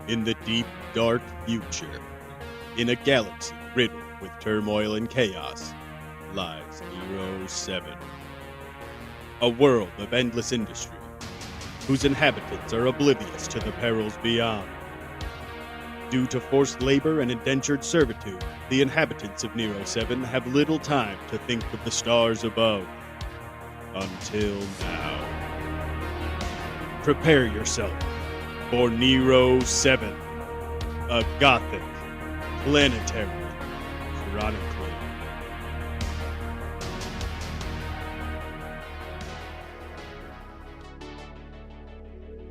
In the deep, dark future, in a galaxy riddled with turmoil and chaos, lies Niro VII. A world of endless industry, whose inhabitants are oblivious to the perils beyond. Due to forced labor and indentured servitude, the inhabitants of Niro VII have little time to think of the stars above. Until now. Prepare yourself for Niro VII, a gothic, planetary chronicle.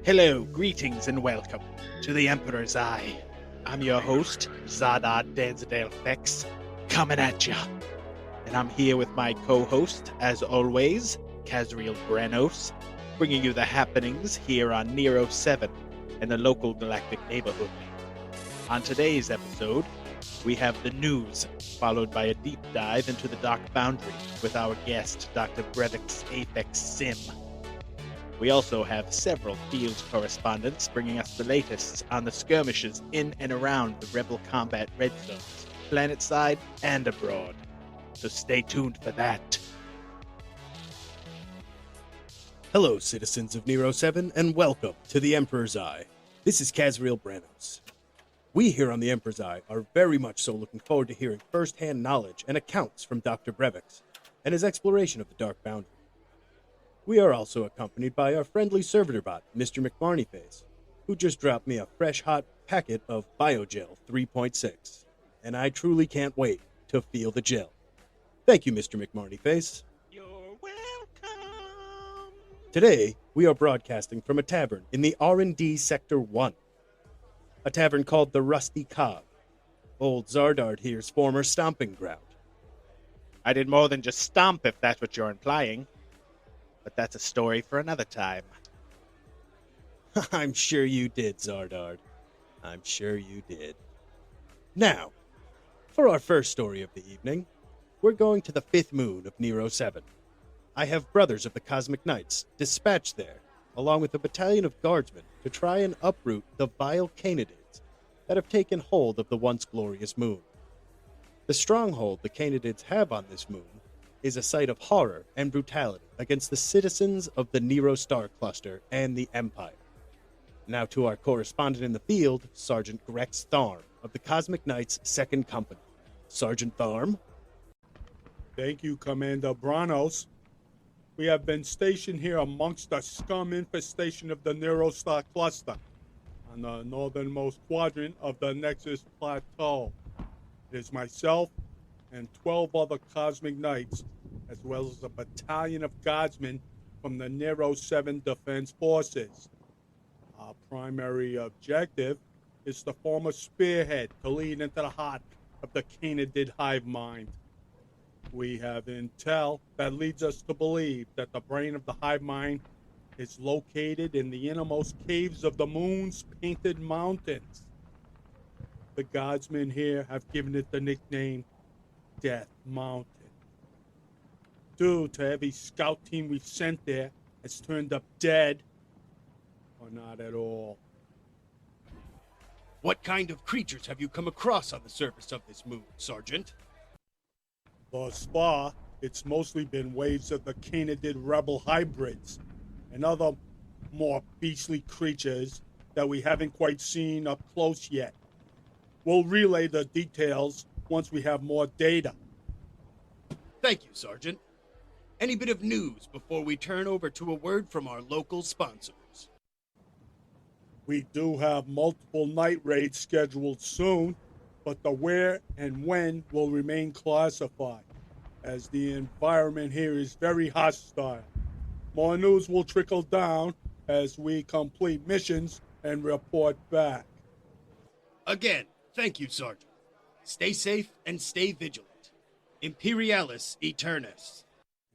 Hello, greetings, and welcome to the Emperor's Eye. I'm your host, Zardard and Kazriel, coming at ya. And I'm here with my co-host, as always, Kazriel Brenos, bringing you the happenings here on Niro VII and the local galactic neighborhood. On today's episode, we have the news, followed by a deep dive into the Dark Boundary with our guest, Dr. Brevix Aphex-SIM. We also have several field correspondents bringing us the latest on the skirmishes in and around the Rebel combat red zones, planetside and abroad. So stay tuned for that. Hello, citizens of Niro VII, and welcome to the Emperor's Eye. This is Kazriel Brenos. We here on the Emperor's Eye are very much so looking forward to hearing first-hand knowledge and accounts from Dr. Brevix and his exploration of the Dark Boundary. We are also accompanied by our friendly servitor bot, Mr. McMarneyface, who just dropped me a fresh hot packet of Biogel 3.6, and I truly can't wait to feel the gel. Thank you, Mr. McMarneyface. You're welcome. Today, we are broadcasting from a tavern in the R&D Sector 1, a tavern called the Rusty Cog, old Zardard here's former stomping ground. I did more than just stomp, if that's what you're implying. But that's a story for another time. I'm sure you did, Zardard. I'm sure you did. Now, for our first story of the evening, we're going to the fifth moon of Niro VII. I have brothers of the Cosmic Knights dispatched there, along with a battalion of guardsmen, to try and uproot the vile Canadids that have taken hold of the once glorious moon. The stronghold the Canadids have on this moon is a sight of horror and brutality against the citizens of the Niro Star Cluster and the Empire. Now to our correspondent in the field, Sergeant Grex Tharm of the Cosmic Knights' 2nd Company. Sergeant Tharm? Thank you, Commander Branos. We have been stationed here amongst the scum infestation of the Niro Star Cluster on the northernmost quadrant of the Nexus Plateau. It is myself and 12 other Cosmic Knights, as well as a battalion of guardsmen from the Niro VII Defense Forces. Our primary objective is to form a spearhead to lead into the heart of the Canadid hive mind. We have intel that leads us to believe that the brain of the hive mind is located in the innermost caves of the moon's painted mountains. The guardsmen here have given it the nickname Death Mountain, due to every scout team we've sent there has turned up dead or not at all. What kind of creatures have you come across on the surface of this moon, Sergeant? Thus far, it's mostly been waves of the Canadid rebel hybrids and other more beastly creatures that we haven't quite seen up close yet. We'll relay the details once we have more data. Thank you, Sergeant. Any bit of news before we turn over to a word from our local sponsors? We do have multiple night raids scheduled soon, but the where and when will remain classified, as the environment here is very hostile. More news will trickle down as we complete missions and report back. Again, thank you, Sergeant. Stay safe and stay vigilant. Imperialis Aeternus.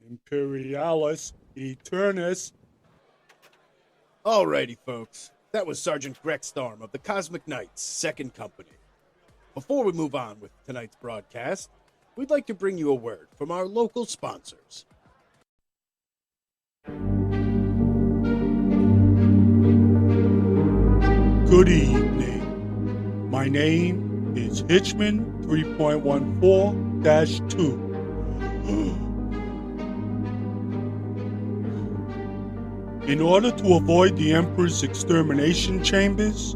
Imperialis Aeternus. Alrighty, folks. That was Sergeant Grex Tharm of the Cosmic Knights, 2nd Company. Before we move on with tonight's broadcast, we'd like to bring you a word from our local sponsors. Good evening. My name is Hitchman 3.14-2. In order to avoid the Emperor's extermination chambers,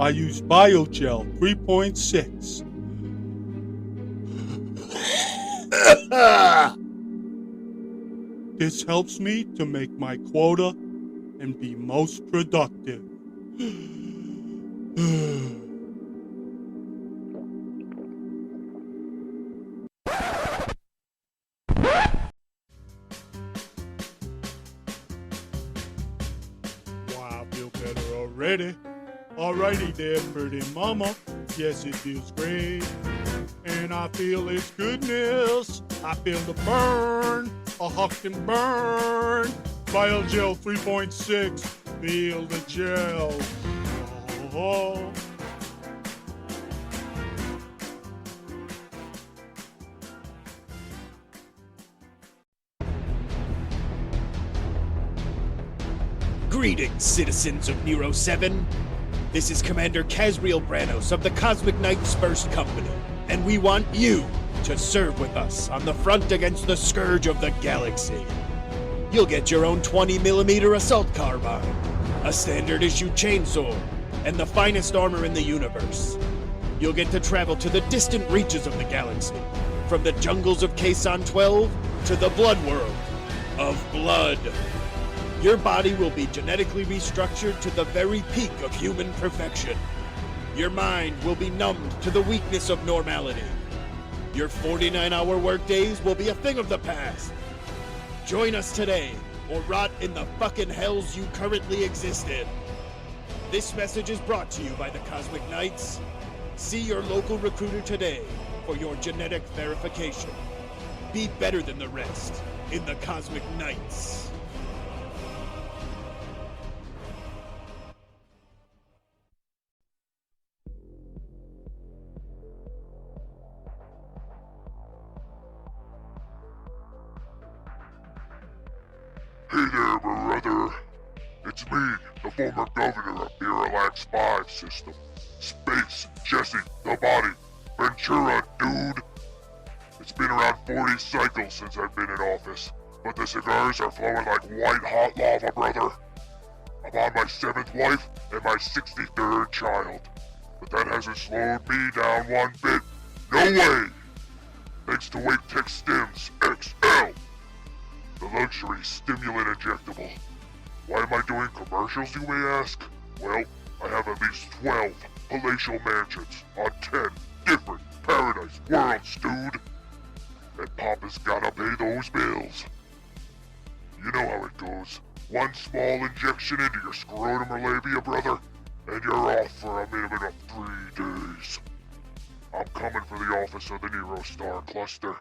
I use Biogel 3.6. This helps me to make my quota and be most productive. Wow, I feel better already. Alrighty there, pretty mama. Yes, it feels great. And I feel its goodness. I feel the burn. A huck and burn. Biogel 3.6. Feel the gel. Oh. Greetings, citizens of Niro VII. This is Commander Kazriel Branos of the Cosmic Knights First Company, and we want you to serve with us on the front against the scourge of the galaxy. You'll get your own 20mm assault carbine, a standard issue chainsaw, and the finest armor in the universe. You'll get to travel to the distant reaches of the galaxy, from the jungles of Kason 12 to the blood world of blood. Your body will be genetically restructured to the very peak of human perfection. Your mind will be numbed to the weakness of normality. Your 49-hour workdays will be a thing of the past. Join us today, or rot in the fucking hells you currently exist in. This message is brought to you by the Cosmic Knights. See your local recruiter today for your genetic verification. Be better than the rest in the Cosmic Knights. Hey there, brother. It's me, the former governor of the Relax 5 system. Space, Jesse, the body, Ventura, dude. It's been around 40 cycles since I've been in office, but the cigars are flowing like white-hot lava, brother. I'm on my 7th wife and my 63rd child, but that hasn't slowed me down one bit. No way! Thanks to Wake Tech Stims XL. The luxury stimulant injectable. Why am I doing commercials, you may ask? Well, I have at least 12 palatial mansions on 10 different paradise worlds, dude. And Papa's gotta pay those bills. You know how it goes. One small injection into your scrotum or labia, brother, and you're off for a minimum of 3 days. I'm coming for the office of the Niro Star Cluster.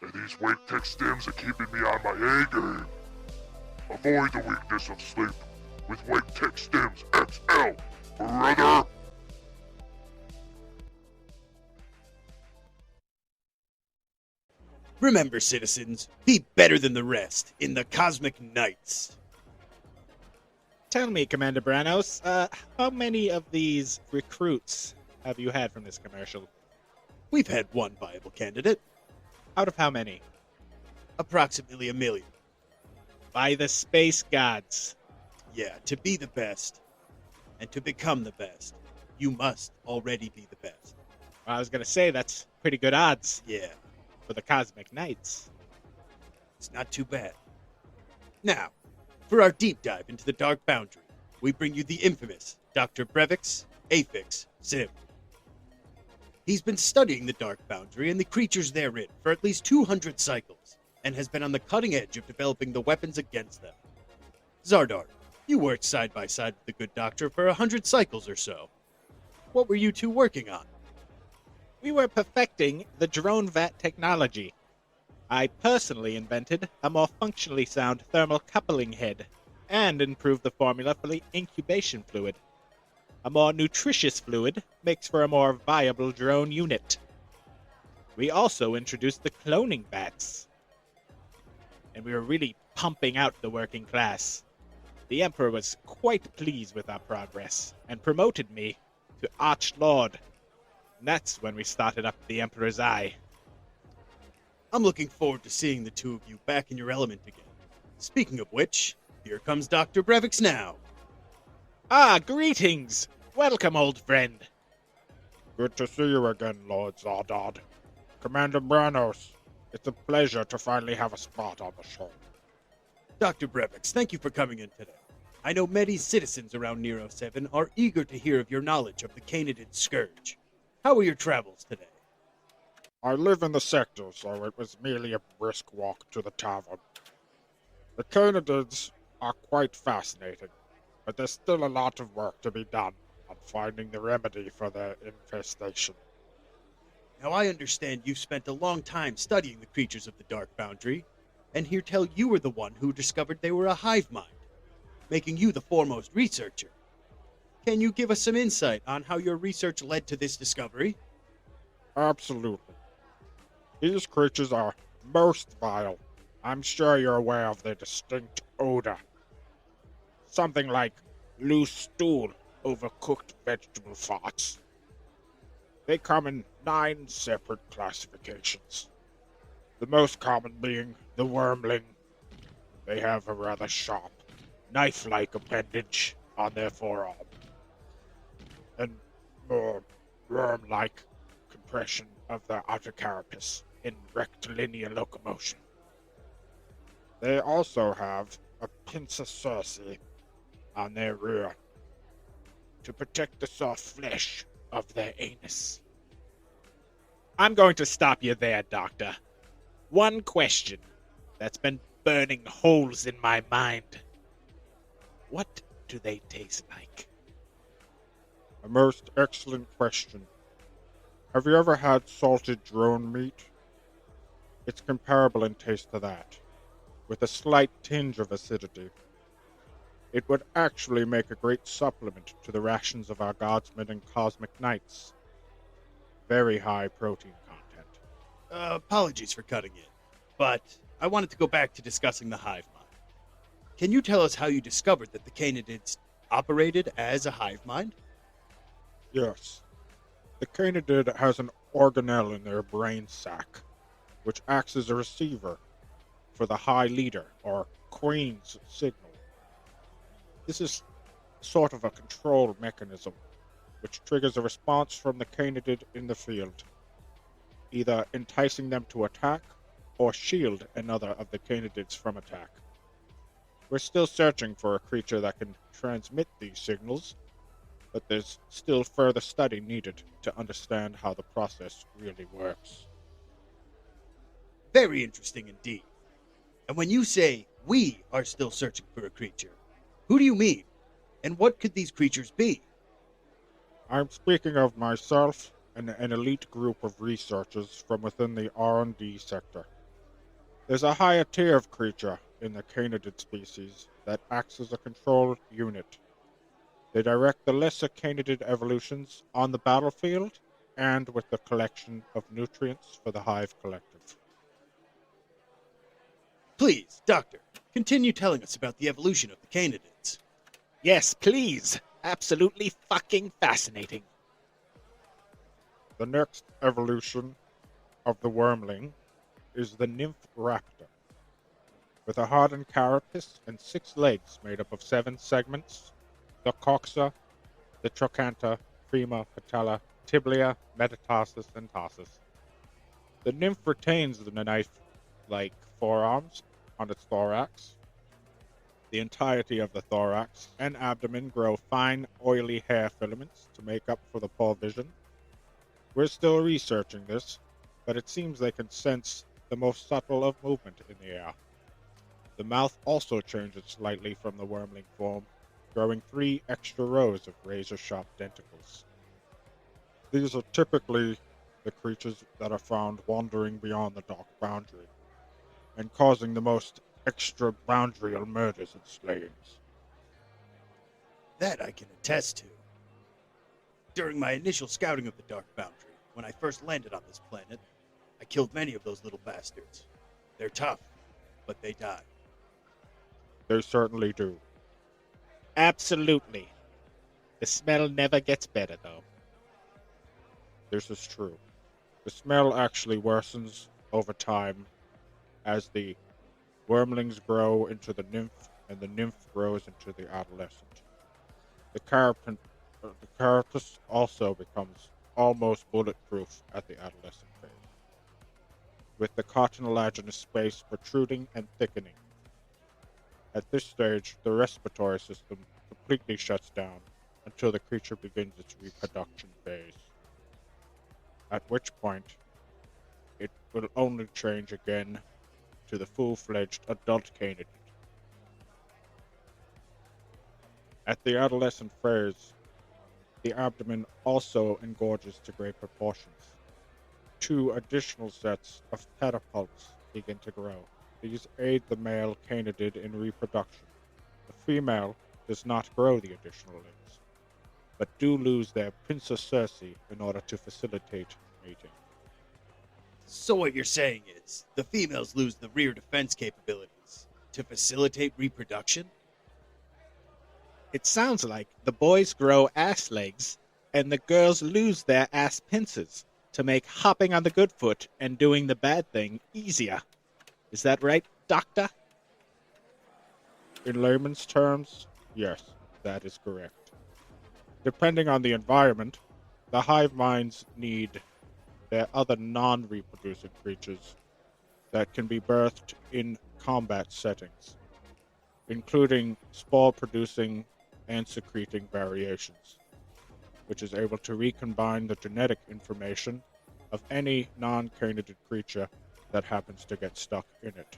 And these Wake Tech Stims are keeping me on my A game. Avoid the weakness of sleep with Wake Tech Stims XL, brother. Remember, citizens, be better than the rest in the Cosmic Knights. Tell me, Commander Branos, how many of these recruits have you had from this commercial? We've had one viable candidate. Out of how many? Approximately 1 million. By the space gods. Yeah, to be the best, and to become the best, you must already be the best. Well, I was going to say, that's pretty good odds Yeah, for the Cosmic Knights. it's not too bad. Now, for our deep dive into the Dark Boundary, we bring you the infamous Dr. Brevix Aphex-SIM. He's been studying the Dark Boundary and the creatures therein for at least 200 cycles, and has been on the cutting edge of developing the weapons against them. Zardard, you worked side by side with the good doctor for 100 cycles or so. What were you two working on? We were perfecting the drone vat technology. I personally invented a more functionally sound thermal coupling head, and improved the formula for the incubation fluid. A more nutritious fluid makes for a more viable drone unit. We also introduced the cloning bats. And we were really pumping out the working class. The Emperor was quite pleased with our progress and promoted me to Archlord. And that's when we started up the Emperor's Eye. I'm looking forward to seeing the two of you back in your element again. Speaking of which, here comes Dr. Brevix now. Ah, greetings! Welcome, old friend. Good to see you again, Lord Zardard. Commander Branos, it's a pleasure to finally have a spot on the show. Dr. Brevix, thank you for coming in today. I know many citizens around Niro VII are eager to hear of your knowledge of the Canidid Scourge. How were your travels today? I live in the sector, so it was merely a brisk walk to the tavern. The Canidids are quite fascinating, but there's still a lot of work to be done on finding the remedy for their infestation. Now I understand you've spent a long time studying the creatures of the Dark Boundary, and hear tell you were the one who discovered they were a hive mind, making you the foremost researcher. Can you give us some insight on how your research led to this discovery? Absolutely. These creatures are most vile. I'm sure you're aware of their distinct odor. Something like loose stool over cooked vegetable farts. They come in 9 separate classifications. The most common being the wormling. They have a rather sharp, knife-like appendage on their forearm, and more worm-like compression of their outer carapace in rectilinear locomotion. They also have a pincer cerci on their rear to protect the soft flesh of their anus. I'm going to stop you there, Doctor. One question that's been burning holes in my mind. What do they taste like? A most excellent question. Have you ever had salted drone meat? It's comparable in taste to that, with a slight tinge of acidity. It would actually make a great supplement to the rations of our guardsmen and cosmic knights. Very high protein content. Apologies for cutting in, but I wanted to go back to discussing the hive mind. Can you tell us how you discovered that the Canidids operated as a hive mind? Yes. The Canidid has an organelle in their brain sac, which acts as a receiver for the High Leader, or Queen's signal. This is sort of a control mechanism, which triggers a response from the Canidid in the field, either enticing them to attack or shield another of the Canidids from attack. We're still searching for a creature that can transmit these signals, but there's still further study needed to understand how the process really works. Very interesting indeed. And when you say we are still searching for a creature, who do you mean? And what could these creatures be? I'm speaking of myself and an elite group of researchers from within the R&D sector. There's a higher tier of creature in the Canidid species that acts as a control unit. They direct the lesser Canidid evolutions on the battlefield and with the collection of nutrients for the Hive Collective. Please, Doctor, continue telling us about the evolution of the Canidids. Yes, please. Absolutely fucking fascinating. The next evolution of the wormling is the nymph raptor. With a hardened carapace and 6 legs made up of 7 segments, the coxa, the trochanter, femur, patella, tibia, metatarsus, and tarsus. The nymph retains the knife-like forearms on its thorax. The entirety of the thorax and abdomen grow fine, oily hair filaments to make up for the poor vision. We're still researching this, but it seems they can sense the most subtle of movement in the air. The mouth also changes slightly from the wormling form, growing 3 extra rows of razor-sharp denticles. These are typically the creatures that are found wandering beyond the Dark Boundary, and causing the most extra-boundarial murders and slayings. That I can attest to. During my initial scouting of the Dark Boundary, when I first landed on this planet, I killed many of those little bastards. They're tough, but they die. They certainly do. Absolutely. The smell never gets better, though. This is true. The smell actually worsens over time as the wormlings grow into the nymph and the nymph grows into the adolescent. The carapace also becomes almost bulletproof at the adolescent phase, with the cartilaginous space protruding and thickening. At this stage, the respiratory system completely shuts down until the creature begins its reproduction phase, at which point it will only change again to the full-fledged adult canid. At the adolescent phase, the abdomen also engorges to great proportions. 2 additional sets of pedipalps begin to grow. These aid the male canidid in reproduction. The female does not grow the additional limbs, but do lose their pincer cerci in order to facilitate mating. So what you're saying is, the females lose the rear defense capabilities to facilitate reproduction? It sounds like the boys grow ass legs and the girls lose their ass pincers to make hopping on the good foot and doing the bad thing easier. Is that right, Doctor? In layman's terms, yes, that is correct. Depending on the environment, the hive minds need their other non-reproducing creatures that can be birthed in combat settings, including spore-producing and secreting variations, which is able to recombine the genetic information of any non-canidid creature that happens to get stuck in it.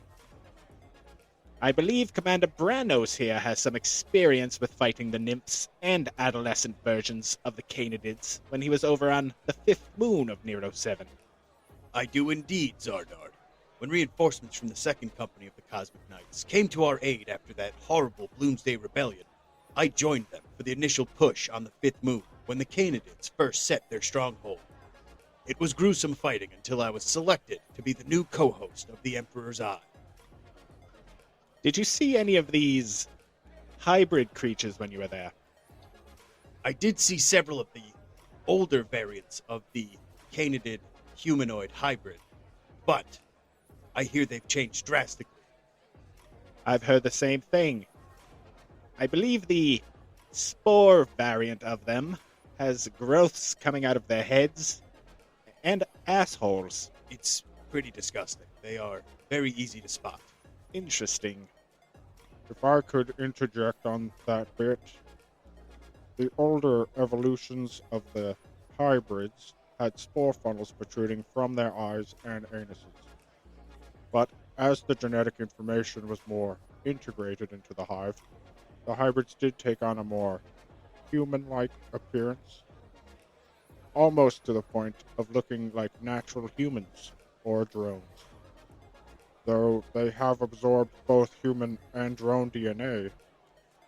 I believe Commander Branos here has some experience with fighting the nymphs and adolescent versions of the canidids when he was over on the 5th moon of Niro VII. I do indeed, Zardard. When reinforcements from the Second Company of the Cosmic Knights came to our aid after that horrible Bloomsday Rebellion, I joined them for the initial push on the 5th moon when the canidids first set their stronghold. It was gruesome fighting until I was selected to be the new co-host of the Emperor's Eye. Did you see any of these hybrid creatures when you were there? I did see several of the older variants of the canidid humanoid hybrid, but I hear they've changed drastically. I've heard the same thing. I believe the spore variant of them has growths coming out of their heads and assholes. It's pretty disgusting. They are very easy to spot. Interesting. If I could interject on that bit, the older evolutions of the hybrids had spore funnels protruding from their eyes and anuses. But as the genetic information was more integrated into the hive, the hybrids did take on a more human-like appearance, almost to the point of looking like natural humans or drones. Though they have absorbed both human and drone DNA,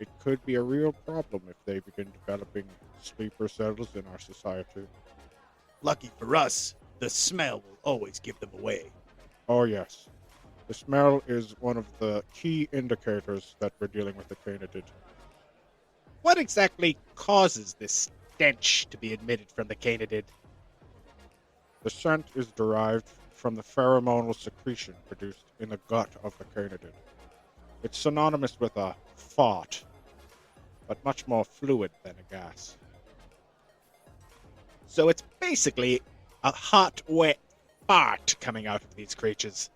it could be a real problem if they begin developing sleeper cells in our society. Lucky for us, the smell will always give them away. Oh yes, the smell is one of the key indicators that we're dealing with a canidid. What exactly causes this stench to be emitted from the canidid? The scent is derived from the pheromonal secretion produced in the gut of the canidid. It's synonymous with a fart, but much more fluid than a gas. So it's basically a hot, wet fart coming out of these creatures.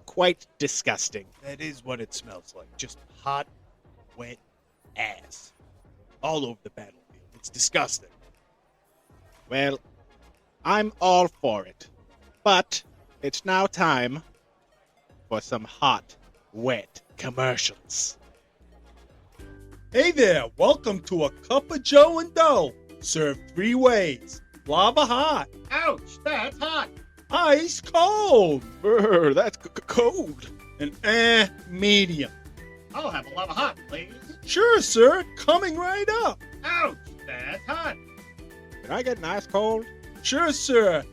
Quite disgusting. That is what it smells like. Just hot, wet ass. All over the battlefield. It's disgusting. Well, I'm all for it. But it's now time for some hot, wet commercials. Hey there, welcome to a cup of Joe and Dough. Served 3 ways. Lava hot. Ouch, that's hot. Ice cold. Brr, that's cold. And medium. I'll have a lava hot, please. Sure, sir. Coming right up. Ouch, that's hot. Can I get an ice cold? Sure, sir.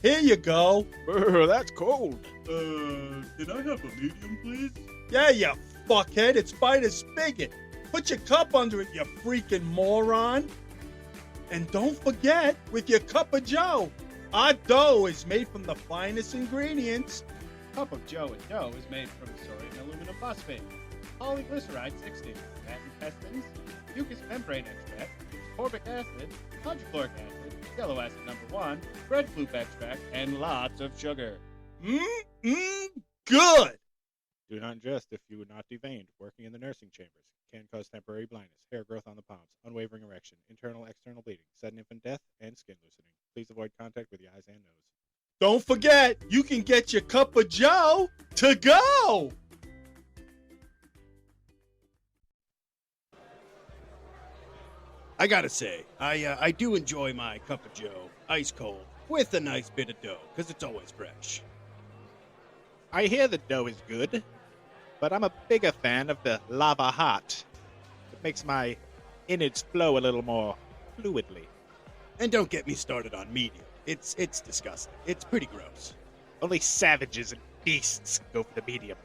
Here you go. Brr, that's cold. Can I have a medium, please? Yeah, you fuckhead. It's fine as spigot. Put your cup under it, you freaking moron. And don't forget, with your cup of joe, our dough is made from the finest ingredients. Cup of joe and dough is made from sodium aluminum phosphate, polyglyceride 60, fat intestines, mucous membrane extract, ascorbic acid, hydrochloric acid, yellow acid number 1, breadfruit extract, and lots of sugar. Good. Do not ingest if you are not deveined. Working in the nursing chambers can cause temporary blindness, hair growth on the palms, unwavering erection, internal external bleeding, sudden infant death, and skin loosening. Please avoid contact with the eyes and nose. Don't forget, you can get your cup of joe to go. I gotta say, I do enjoy my cup of joe, ice cold, with a nice bit of dough, because it's always fresh. I hear the dough is good, but I'm a bigger fan of the lava hot. It makes my innards flow a little more fluidly. And don't get me started on medium. It's disgusting. It's pretty gross. Only savages and beasts go for the medium.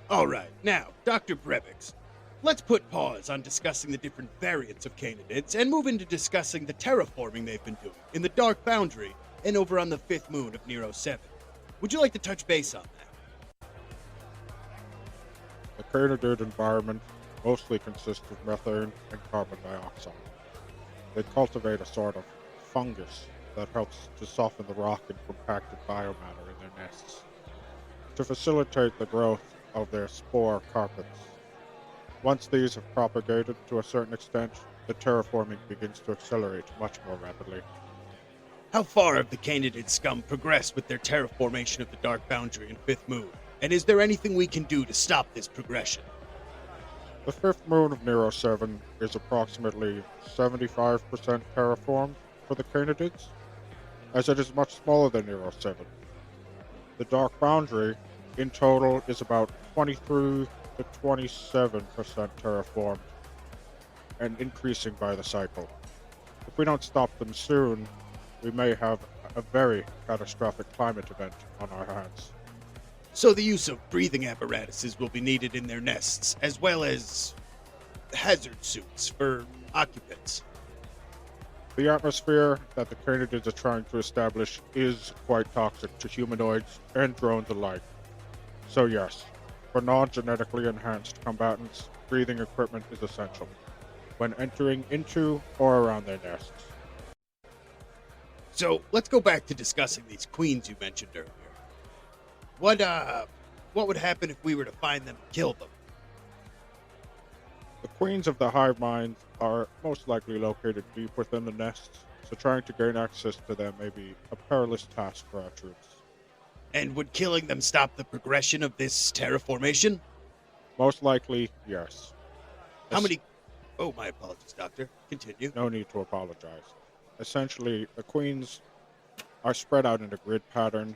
All right, now, Dr. Brevix, let's put pause on discussing the different variants of Canidids and move into discussing the terraforming they've been doing in the Dark Boundary and over on the 5th moon of Niro VII. Would you like to touch base on that? The Canidid environment mostly consists of methane and carbon dioxide. They cultivate a sort of fungus that helps to soften the rock and compacted biomatter in their nests, to facilitate the growth of their spore carpets. Once these have propagated to a certain extent, the terraforming begins to accelerate much more rapidly. How far have the Canidid scum progressed with their terraformation of the Dark Boundary and 5th moon? And is there anything we can do to stop this progression? The 5th moon of Niro VII is approximately 75% terraformed for the Canidids, as it is much smaller than Niro VII. The Dark Boundary, in total, is about 23 to 27% terraformed, and increasing by the cycle. If we don't stop them soon, we may have a very catastrophic climate event on our hands. So the use of breathing apparatuses will be needed in their nests, as well as hazard suits for occupants. The atmosphere that the Canidids are trying to establish is quite toxic to humanoids and drones alike. So yes, for non-genetically enhanced combatants, breathing equipment is essential when entering into or around their nests. So let's go back to discussing these queens you mentioned earlier. What would happen if we were to find them and kill them? The queens of the hive mind are most likely located deep within the nests, so trying to gain access to them may be a perilous task for our troops. And would killing them stop the progression of this terraformation? Most likely, yes. How many... Oh, my apologies, Doctor. Continue. No need to apologize. Essentially, the queens are spread out in a grid pattern,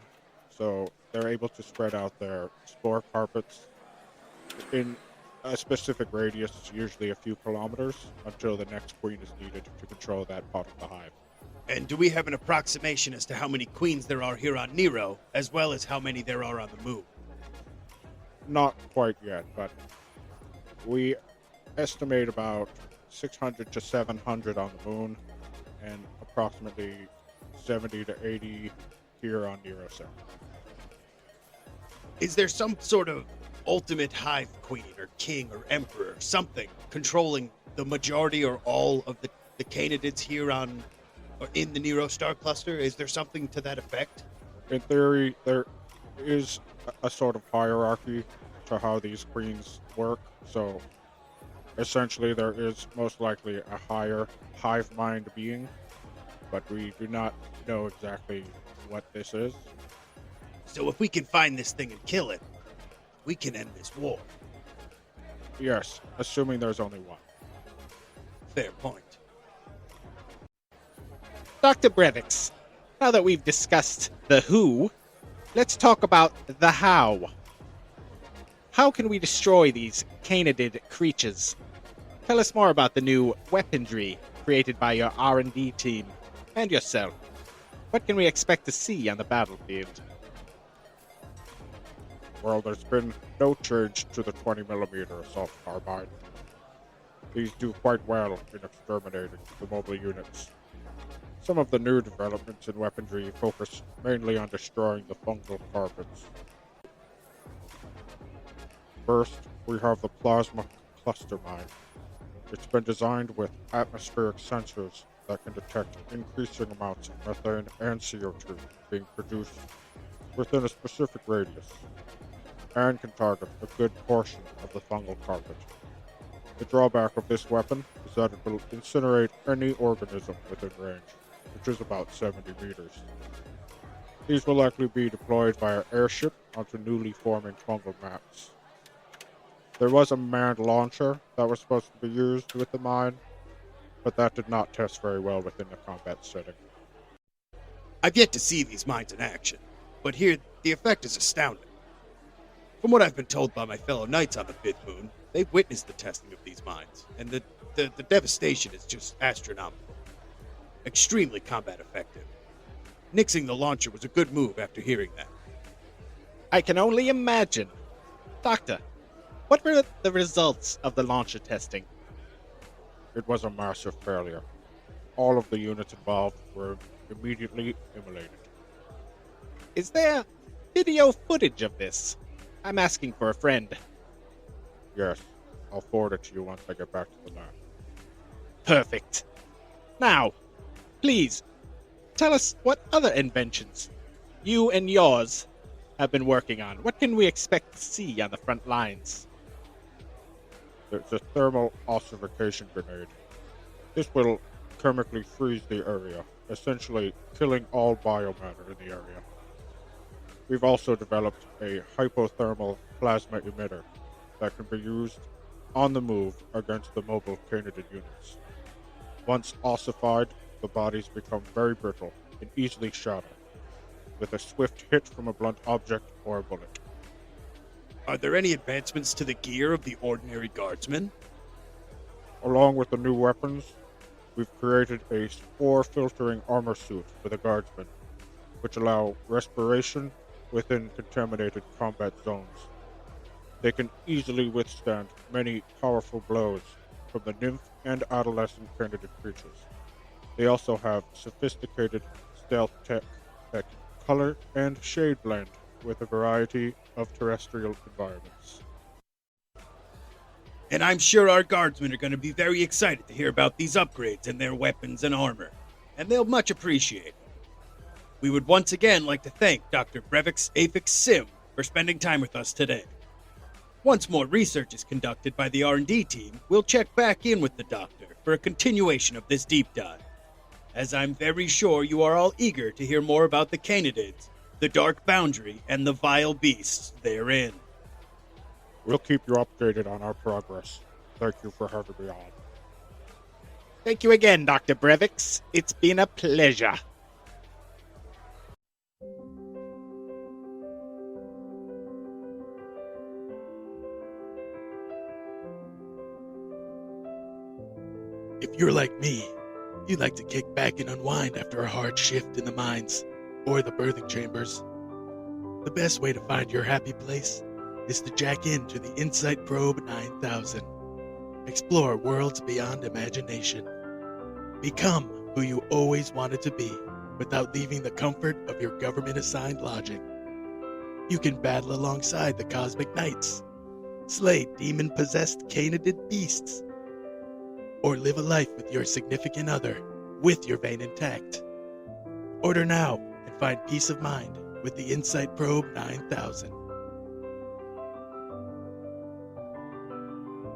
so they're able to spread out their spore carpets in a specific radius, usually a few kilometers, until the next queen is needed to control that part of the hive. And do we have an approximation as to how many queens there are here on Niro, as well as how many there are on the moon? Not quite yet, but we estimate about 600 to 700 on the moon, and approximately 70 to 80 here on Niro VII. Is there some sort of ultimate hive queen or king or emperor, something controlling the majority or all of the Canidids here on or in the Niro star cluster? Is there something to that effect? In theory, there is a sort of hierarchy to how these queens work. So essentially, there is most likely a higher hive mind being, but we do not know exactly what this is. So if we can find this thing and kill it, we can end this war. Yes, assuming there's only one. Fair point. Dr. Brevix, now that we've discussed the who, let's talk about the how. How can we destroy these Canidid creatures? Tell us more about the new weaponry created by your R&D team and yourself. What can we expect to see on the battlefield? Well, there's been no change to the 20mm assault carbine. These do quite well in exterminating the mobile units. Some of the new developments in weaponry focus mainly on destroying the fungal carpets. First, we have the plasma cluster mine. It's been designed with atmospheric sensors that can detect increasing amounts of methane and CO2 being produced within a specific radius, and can target a good portion of the fungal carpet. The drawback of this weapon is that it will incinerate any organism within range, which is about 70 meters. These will likely be deployed via airship onto newly forming fungal mats. There was a manned launcher that was supposed to be used with the mine, but that did not test very well within the combat setting. I've yet to see these mines in action, but here the effect is astounding. From what I've been told by my fellow knights on the Fifth Moon, they've witnessed the testing of these mines, and the devastation is just astronomical. Extremely combat effective. Nixing the launcher was a good move after hearing that. I can only imagine. Doctor, what were the results of the launcher testing? It was a massive failure. All of the units involved were immediately immolated. Is there video footage of this? I'm asking for a friend. Yes, I'll forward it to you once I get back to the lab. Perfect. Now, please, tell us what other inventions you and yours have been working on. What can we expect to see on the front lines? There's a thermal ossification grenade. This will chemically freeze the area, essentially killing all biomatter in the area. We've also developed a hypothermal plasma emitter that can be used on the move against the mobile Canidid units. Once ossified, the bodies become very brittle and easily shatter, with a swift hit from a blunt object or a bullet. Are there any advancements to the gear of the ordinary guardsmen? Along with the new weapons, we've created a spore-filtering armor suit for the guardsmen, which allow respiration within contaminated combat zones. They can easily withstand many powerful blows from the nymph and adolescent Canidid creatures. They also have sophisticated stealth tech that can color and shade blend with a variety of terrestrial environments. And I'm sure our guardsmen are going to be very excited to hear about these upgrades in their weapons and armor, and they'll much appreciate it. We would once again like to thank Dr. Brevix Aphex-SIM for spending time with us today. Once more research is conducted by the R&D team, we'll check back in with the doctor for a continuation of this deep dive, as I'm very sure you are all eager to hear more about the Canidids, the Dark Boundary, and the vile beasts therein. We'll keep you updated on our progress. Thank you for having me on. Thank you again, Dr. Brevix. It's been a pleasure. If you're like me, you'd like to kick back and unwind after a hard shift in the mines or the birthing chambers. The best way to find your happy place is to jack into the Insight Probe 9000. Explore worlds beyond imagination. Become who you always wanted to be without leaving the comfort of your government-assigned lodging. You can battle alongside the Cosmic Knights, slay demon-possessed Canidid beasts, or live a life with your significant other with your vein intact. Order now and find peace of mind with the Insight Probe 9000.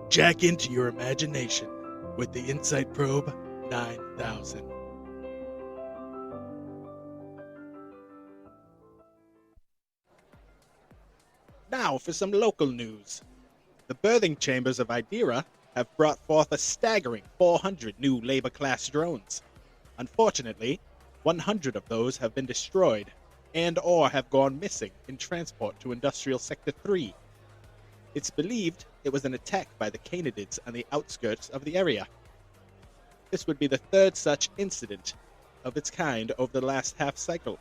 Jack into your imagination with the Insight Probe 9000. Now for some local news. The birthing chambers of Idira have brought forth a staggering 400 new labor-class drones. Unfortunately, 100 of those have been destroyed and or have gone missing in transport to Industrial Sector 3. It's believed it was an attack by the Canidids on the outskirts of the area. This would be the third such incident of its kind over the last half-cycle.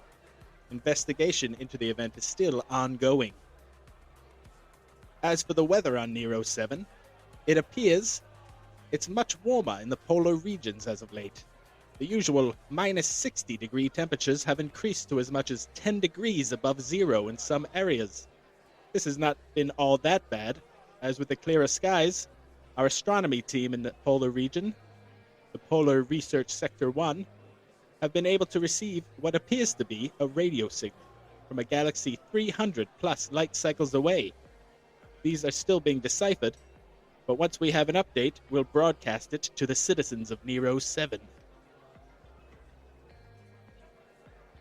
Investigation into the event is still ongoing. As for the weather on Niro VII, it appears It's much warmer in the polar regions as of late. The usual minus 60-degree temperatures have increased to as much as 10 degrees above zero in some areas. This has not been all that bad, as with the clearer skies, our astronomy team in the polar region, the Polar Research Sector 1, have been able to receive what appears to be a radio signal from a galaxy 300 plus light cycles away. These are still being deciphered, but once we have an update, we'll broadcast it to the citizens of Niro VII.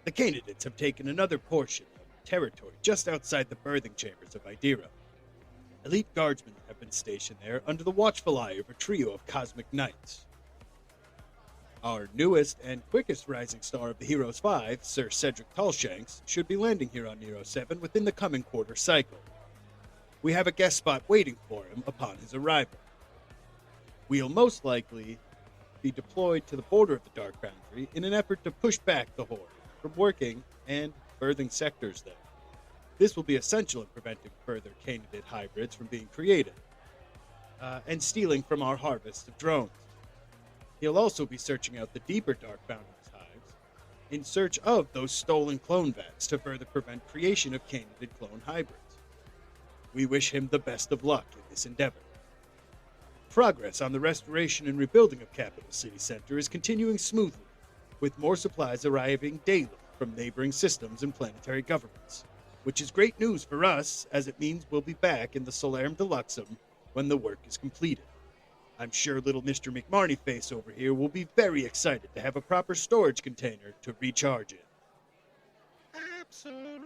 The candidates have taken another portion of territory just outside the birthing chambers of Idira. Elite guardsmen have been stationed there under the watchful eye of a trio of cosmic knights. Our newest and quickest rising star of the Heroes 5, Sir Cedric Tallshanks, should be landing here on Niro 7 within the coming quarter cycle. We have a guest spot waiting for him upon his arrival. We'll most likely be deployed to the border of the Dark Boundary in an effort to push back the Horde from working and birthing sectors there. This will be essential in preventing further candidate hybrids from being created, and stealing from our harvest of drones. He'll also be searching out the deeper Dark Boundaries hives in search of those stolen clone vats to further prevent creation of candidate clone hybrids. We wish him the best of luck in this endeavor. Progress on the restoration and rebuilding of Capital City Center is continuing smoothly, with more supplies arriving daily from neighboring systems and planetary governments, which is great news for us, as it means we'll be back in the Solarium Deluxum when the work is completed. I'm sure little Mr. McMarneyface over here will be very excited to have a proper storage container to recharge in. Absolutely.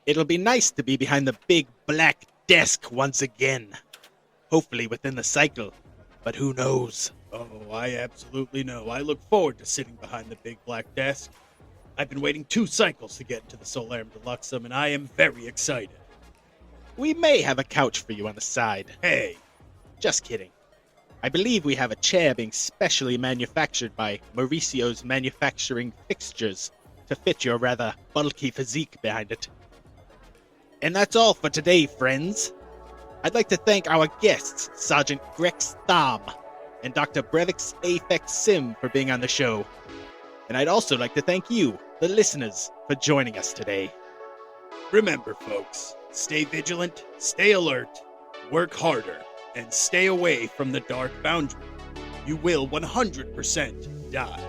It'll be nice to be behind the big black desk once again. Hopefully within the cycle, but who knows? Oh, I absolutely know. I look forward to sitting behind the big black desk. I've been waiting 2 cycles to get into the Solarium Deluxum, and I am very excited. We may have a couch for you on the side. Hey, just kidding. I believe we have a chair being specially manufactured by Mauricio's Manufacturing Fixtures to fit your rather bulky physique behind it. And that's all for today, friends. I'd like to thank our guests, Sergeant Grex Thom and Dr. Brevix Aphex-SIM, for being on the show. And I'd also like to thank you, the listeners, for joining us today. remember, folks, stay vigilant, stay alert, work harder, and stay away from the Dark Boundary. You will 100% die.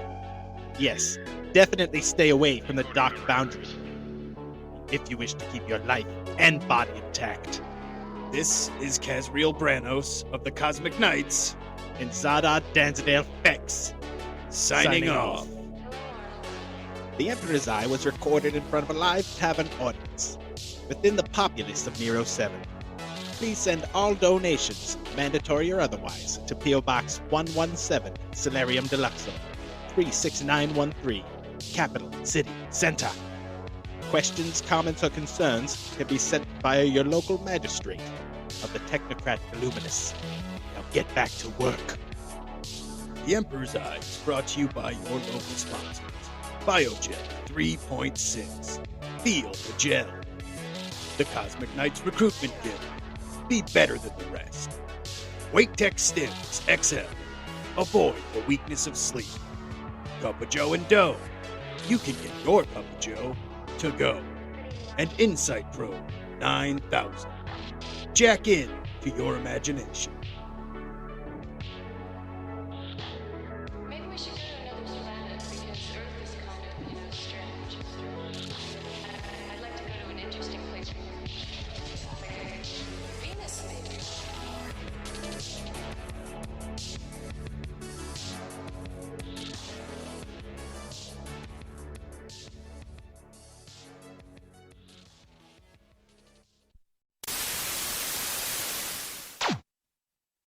Yes, definitely stay away from the Dark Boundary if you wish to keep your life and body intact. This is Kazriel Branos of the Cosmic Knights And Zardard and Kazriel signing off. The Emperor's Eye was recorded in front of a live tavern audience within the populace of Niro VII. Please send all donations, mandatory or otherwise, to P.O. Box 117, Solarium Deluxum, 36913, Capital City Center. Questions, comments, or concerns can be sent via your local magistrate of the Technocrat Illuminus. Now get back to work. The Emperor's Eye is brought to you by your local sponsors. Biogel 3.6. Feel the gel. The Cosmic Knights Recruitment Guild. Be better than the rest. Weight Tech Stims XL. Avoid the weakness of sleep. Cup of Joe and Dough. You can get your Cup of Joe to go. And Insight Probe 9000. Jack in to your imagination.